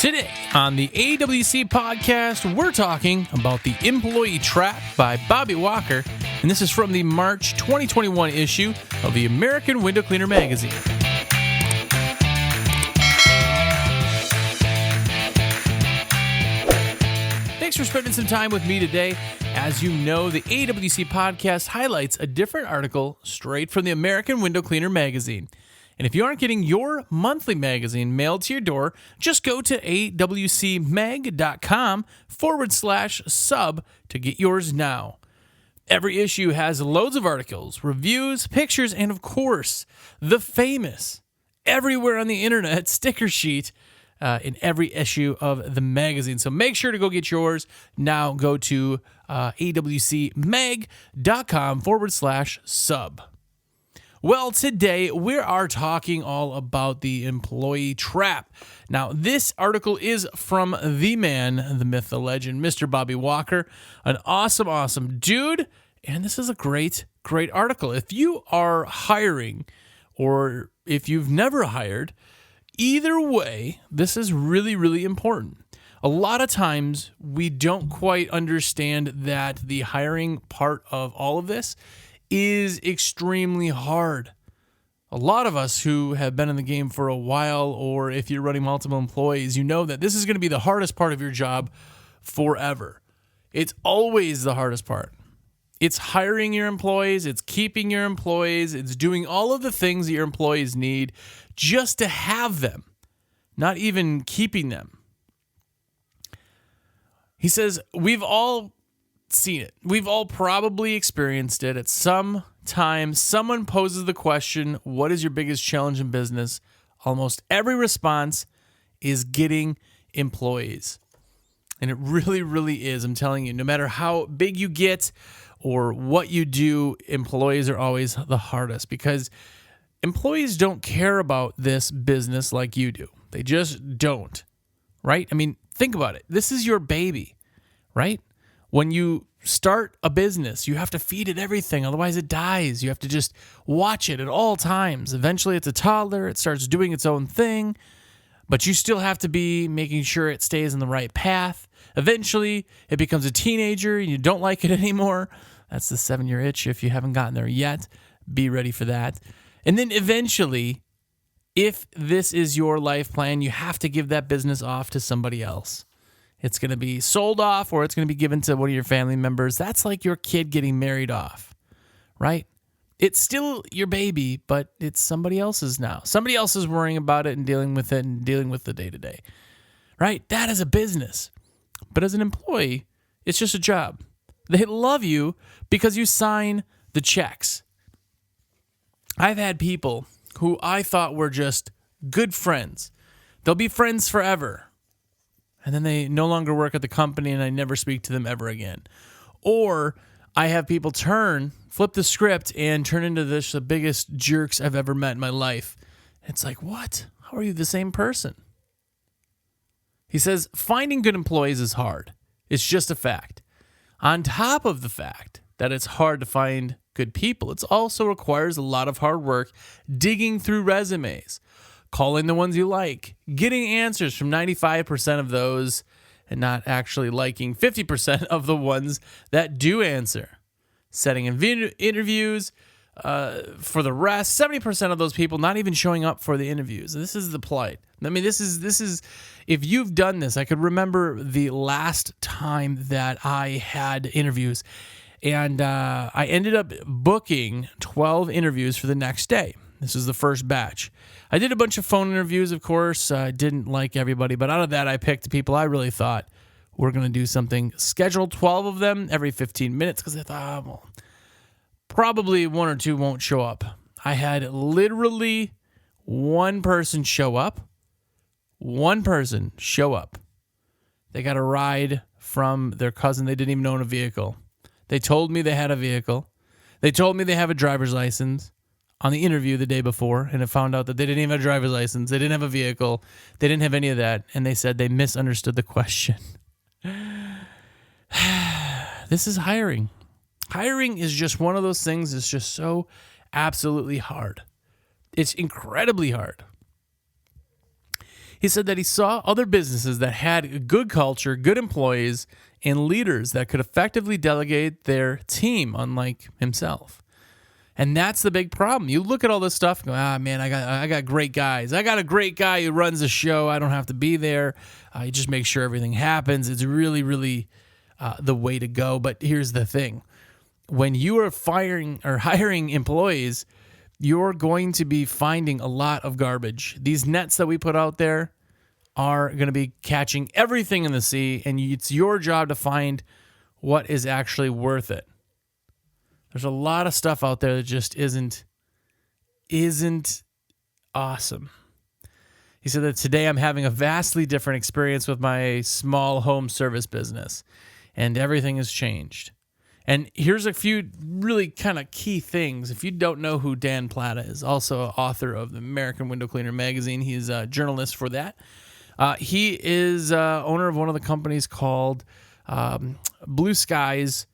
Today on the AWC podcast, we're talking about The Employee Trap by Bobby Walker, and this is from the March 2021 issue of the American Window Cleaner Magazine. Thanks for spending some time with me today. As you know, the AWC podcast highlights a different article straight from the American Window Cleaner Magazine. And if you aren't getting your monthly magazine mailed to your door, just go to awcmag.com/sub to get yours now. Every issue has loads of articles, reviews, pictures, and of course, the famous, everywhere on the internet sticker sheet in every issue of the magazine. So make sure to go get yours. Now go to awcmag.com/sub. Well, today we are talking all about the employee trap. Now, this article is from the man, the myth, the legend, Mr. Bobby Walker, an awesome dude. And this is a great article. If you are hiring or if you've never hired, either way, this is really important. A lot of times we don't quite understand that the hiring part of all of this is extremely hard. A lot of us who have been in the game for a while, or if you're running multiple employees, you know that this is going to be the hardest part of your job forever. It's always the hardest part. It's hiring your employees, it's keeping your employees, it's doing all of the things that your employees need just to have them, not even keeping them. He says, we've all seen it. We've all probably experienced it at some time. Someone poses the question, what is your biggest challenge in business? Almost every response is getting employees. And it really is. I'm telling you, no matter how big you get or what you do, employees are always the hardest because employees don't care about this business like you do. They just don't, right? I mean, think about it. This is your baby, right? When you start a business, you have to feed it everything, otherwise it dies. You have to just watch it at all times. Eventually it's a toddler, it starts doing its own thing, but you still have to be making sure it stays on the right path. Eventually it becomes a teenager and you don't like it anymore. That's the 7-year itch. If you haven't gotten there yet, be ready for that. And then eventually, if this is your life plan, you have to give that business off to somebody else. It's going to be sold off or it's going to be given to one of your family members. That's like your kid getting married off, right? It's still your baby, but it's somebody else's now. Somebody else is worrying about it and dealing with it and dealing with the day-to-day, right? That is a business. But as an employee, it's just a job. They love you because you sign the checks. I've had people who I thought were just good friends. They'll be friends forever. And then they no longer work at the company and I never speak to them ever again. Or I have people flip the script and turn into the biggest jerks I've ever met in my life. It's like, what? How are you the same person? He says, finding good employees is hard. It's just a fact. On top of the fact that it's hard to find good people, it also requires a lot of hard work digging through resumes, calling the ones you like, getting answers from 95% of those, and not actually liking 50% of the ones that do answer. Setting interviews for the rest, 70% of those people not even showing up for the interviews. This is the plight. I mean, this is if you've done this, I could remember the last time that I had interviews, and I ended up booking 12 interviews for the next day. This is the first batch. I did a bunch of phone interviews, of course. I didn't like everybody, but out of that, I picked the people I really thought were going to do something. Scheduled 12 of them every 15 minutes because I thought, well, probably one or two won't show up. I had literally one person show up. One person show up. They got a ride from their cousin. They didn't even own a vehicle. They told me they had a vehicle. They told me they have a driver's license on the interview the day before, and I found out that they didn't even have a driver's license. They didn't have a vehicle. They didn't have any of that, and they said they misunderstood the question. This is hiring. Hiring is just one of those things that's just so absolutely hard. It's incredibly hard. He said that he saw other businesses that had a good culture, good employees, and leaders that could effectively delegate their team, unlike himself. And that's the big problem. You look at all this stuff and go, man, I got great guys. I got a great guy who runs the show. I don't have to be there. He just makes sure everything happens. It's really, really the way to go. But here's the thing. When you are firing or hiring employees, you're going to be finding a lot of garbage. These nets that we put out there are going to be catching everything in the sea, and it's your job to find what is actually worth it. There's a lot of stuff out there that just isn't awesome. He said that today I'm having a vastly different experience with my small home service business, and everything has changed. And here's a few really kind of key things. If you don't know who Dan Plata is, also author of the American Window Cleaner Magazine, he's a journalist for that. He is owner of one of the companies called Blue Skies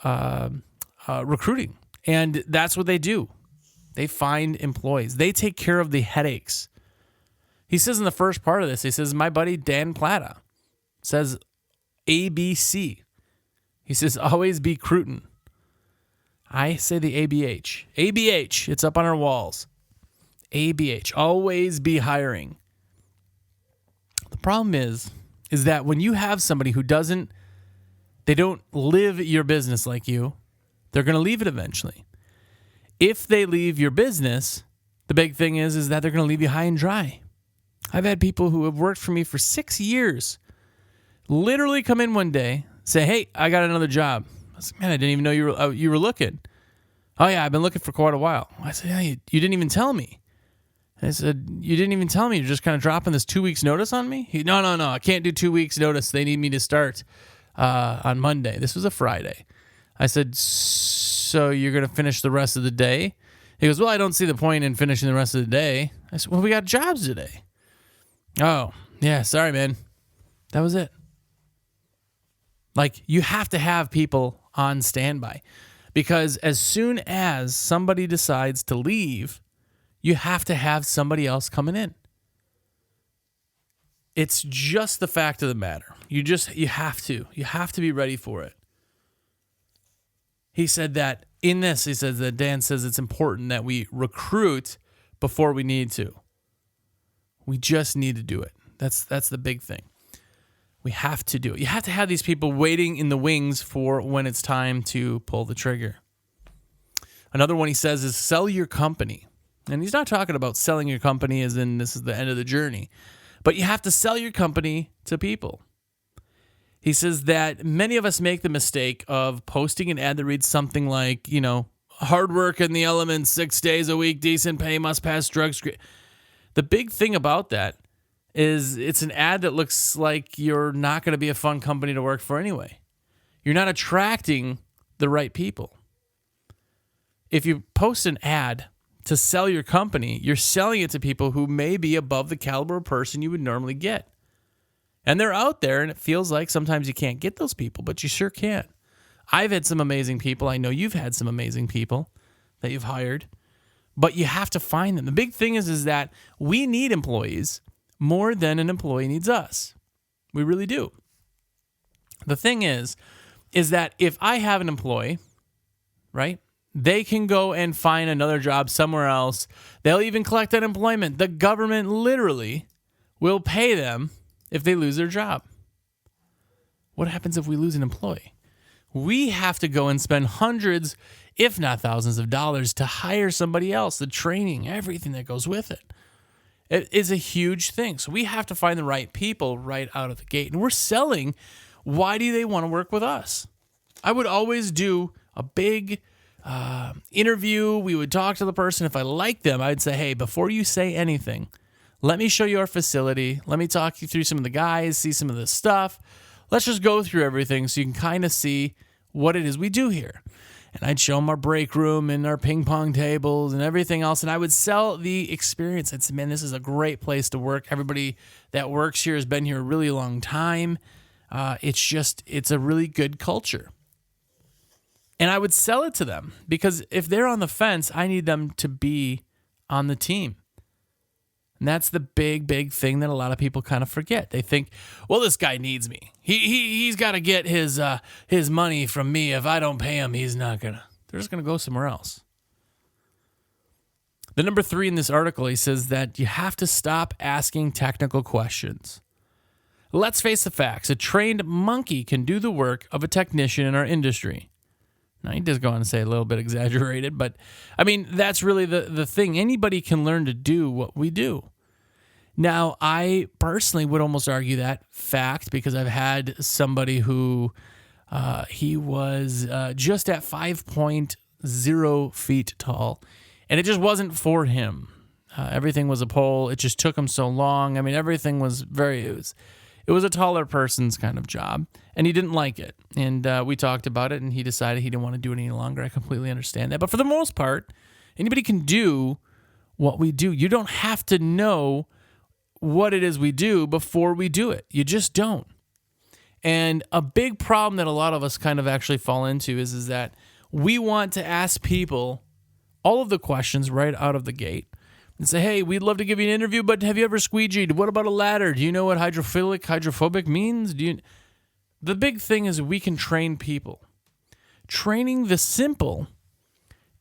Recruiting. And that's what they do. They find employees. They take care of the headaches. He says in the first part of this, he says, my buddy Dan Plata says ABC. He says, always be recruiting. I say the ABH. ABH, it's up on our walls. ABH, always be hiring. The problem is that when you have somebody who they don't live your business like you, they're going to leave it eventually. If they leave your business, the big thing is that they're going to leave you high and dry. I've had people who have worked for me for 6 years literally come in one day, say, hey, I got another job. I was like, man, I didn't even know you were looking. Oh, yeah, I've been looking for quite a while. I said, yeah, you didn't even tell me. And I said, you didn't even tell me. You're just kind of dropping this 2 weeks notice on me? No, I can't do 2 weeks notice. They need me to start on Monday. This was a Friday. I said, so you're going to finish the rest of the day? He goes, well, I don't see the point in finishing the rest of the day. I said, well, we got jobs today. Oh, yeah, sorry, man. That was it. Like, you have to have people on standby because as soon as somebody decides to leave, you have to have somebody else coming in. It's just the fact of the matter. You have to be ready for it. He said that Dan says it's important that we recruit before we need to. We just need to do it. That's the big thing. We have to do it. You have to have these people waiting in the wings for when it's time to pull the trigger. Another one he says is sell your company. And he's not talking about selling your company as in this is the end of the journey. But you have to sell your company to people. He says that many of us make the mistake of posting an ad that reads something like, hard work in the elements, 6 days a week, decent pay, must pass drug screen. The big thing about that is it's an ad that looks like you're not going to be a fun company to work for anyway. You're not attracting the right people. If you post an ad to sell your company, you're selling it to people who may be above the caliber of person you would normally get. And they're out there, and it feels like sometimes you can't get those people, but you sure can. I've had some amazing people. I know you've had some amazing people that you've hired, but you have to find them. The big thing is that we need employees more than an employee needs us. We really do. The thing is that if I have an employee, right, they can go and find another job somewhere else. They'll even collect unemployment. The government literally will pay them if they lose their job. What happens if we lose an employee? We have to go and spend hundreds, if not thousands of dollars to hire somebody else, the training, everything that goes with it. It is a huge thing. So we have to find the right people right out of the gate. And we're selling, why do they want to work with us? I would always do a big interview. We would talk to the person. If I liked them, I'd say, hey, before you say anything, let me show you our facility. Let me talk you through some of the guys, see some of the stuff. Let's just go through everything so you can kind of see what it is we do here. And I'd show them our break room and our ping pong tables and everything else. And I would sell the experience. I'd say, man, this is a great place to work. Everybody that works here has been here a really long time. It's a really good culture. And I would sell it to them because if they're on the fence, I need them to be on the team. And that's the big, big thing that a lot of people kind of forget. They think, well, this guy needs me. He's got to get his money from me. If I don't pay him, they're just going to go somewhere else. The number 3 in this article, he says that you have to stop asking technical questions. Let's face the facts. A trained monkey can do the work of a technician in our industry. Now, he does go on to say a little bit exaggerated, but I mean, that's really the thing. Anybody can learn to do what we do. Now, I personally would almost argue that fact because I've had somebody who he was just at 5.0 feet tall, and it just wasn't for him. Everything was a pole. It just took him so long. I mean, everything was it was a taller person's kind of job, and he didn't like it. And we talked about it, and he decided he didn't want to do it any longer. I completely understand that. But for the most part, anybody can do what we do. You don't have to know what it is we do before we do it. You just don't. And a big problem that a lot of us kind of actually fall into is that we want to ask people all of the questions right out of the gate. And say, hey, we'd love to give you an interview, but have you ever squeegeed? What about a ladder? Do you know what hydrophobic means? The big thing is we can train people. Training the simple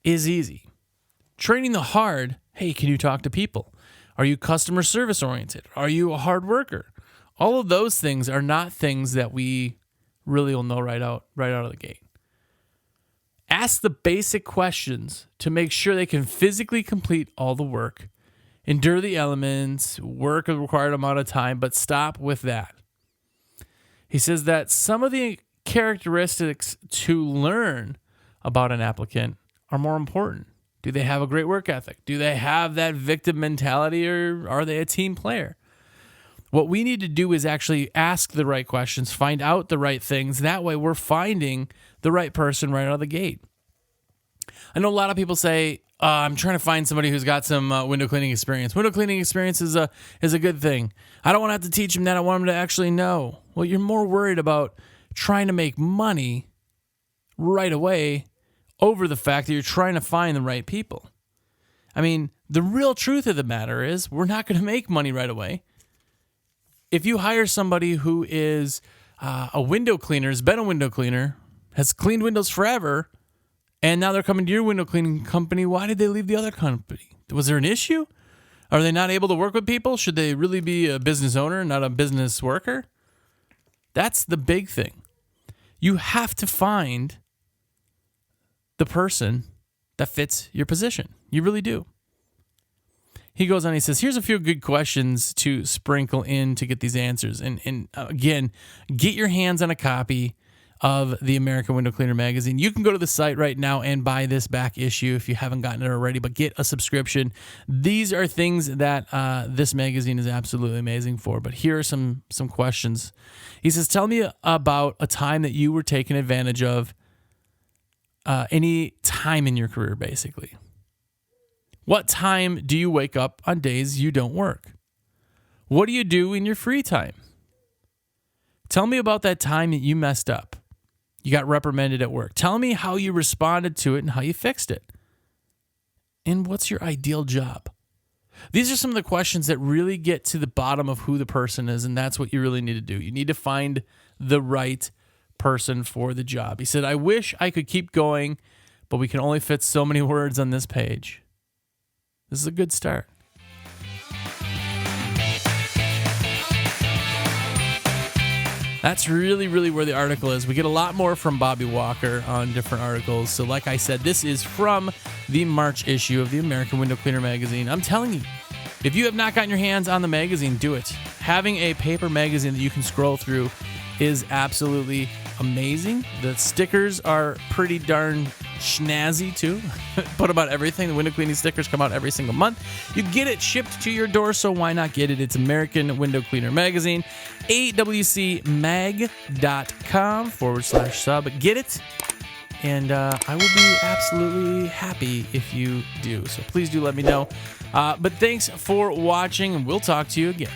is easy. Training the hard, hey, can you talk to people? Are you customer service oriented? Are you a hard worker? All of those things are not things that we really will know right out of the gate. Ask the basic questions to make sure they can physically complete all the work, endure the elements, work a required amount of time, but stop with that. He says that some of the characteristics to learn about an applicant are more important. Do they have a great work ethic? Do they have that victim mentality, or are they a team player? What we need to do is actually ask the right questions, find out the right things. That way we're finding the right person right out of the gate. I know a lot of people say, I'm trying to find somebody who's got some window cleaning experience. Window cleaning experience is a good thing. I don't want to have to teach them that. I want them to actually know. Well, you're more worried about trying to make money right away over the fact that you're trying to find the right people. I mean, the real truth of the matter is we're not going to make money right away. If you hire somebody who is a window cleaner, has been a window cleaner, has cleaned windows forever, and now they're coming to your window cleaning company, why did they leave the other company? Was there an issue? Are they not able to work with people? Should they really be a business owner, not a business worker? That's the big thing. You have to find the person that fits your position. You really do. He goes on, he says, here's a few good questions to sprinkle in to get these answers. And again, get your hands on a copy of the American Window Cleaner Magazine. You can go to the site right now and buy this back issue if you haven't gotten it already, but get a subscription. These are things that this magazine is absolutely amazing for, but here are some questions. He says, tell me about a time that you were taken advantage of any time in your career, basically. What time do you wake up on days you don't work? What do you do in your free time? Tell me about that time that you messed up. You got reprimanded at work. Tell me how you responded to it and how you fixed it. And what's your ideal job? These are some of the questions that really get to the bottom of who the person is, and that's what you really need to do. You need to find the right person for the job. He said, I wish I could keep going, but we can only fit so many words on this page. This is a good start. That's really, really where the article is. We get a lot more from Bobby Walker on different articles. So like I said, this is from the March issue of the American Window Cleaner Magazine. I'm telling you, if you have not gotten your hands on the magazine, do it. Having a paper magazine that you can scroll through is absolutely amazing. The stickers are pretty darn snazzy too. Put about everything. The window cleaning stickers come out every single month. You get it shipped to your door, so why not get it? It's American Window Cleaner Magazine. awcmag.com/sub. Get it. And I will be absolutely happy if you do. So please do let me know. But thanks for watching, and we'll talk to you again.